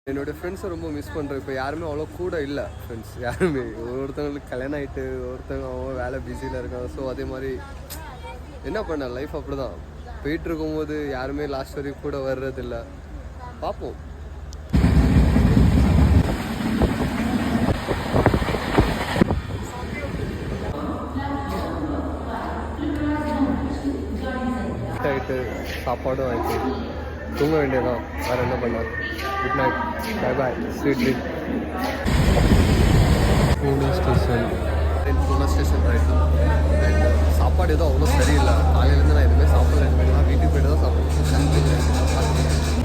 என்னோடய ஃப்ரெண்ட்ஸை ரொம்ப மிஸ் பண்ணுறேன். இப்போ யாருமே அவ்வளோ கூட இல்லை ஃப்ரெண்ட்ஸ் யாருமே. ஒருத்தவங்களுக்கு கல்யாணம் ஆகிட்டு ஒருத்தவங்க அவங்க வேலை பிஸியில் இருக்காங்க. ஸோ அதே மாதிரி என்ன பண்ண லைஃப் அப்படி தான் போயிட்டுருக்கும்போது யாருமே லாஸ்ட் வரைக்கும் கூட வர்றதில்ல. பார்ப்போம். ஆகிட்டு சாப்பாடும் ஆகிட்டு தூங்க வேண்டியதான். வேறு என்ன பண்ண. Good night, bye bye, sweet dream. Pune station right. And சாப்பாடு எதுவும் அவ்வளோ சரியில்லை. காலையிலேருந்து நான் எதுவுமே சாப்பிடல. வீட்டுக்கு போய்ட்டு தான் சாப்பிடுவேன்.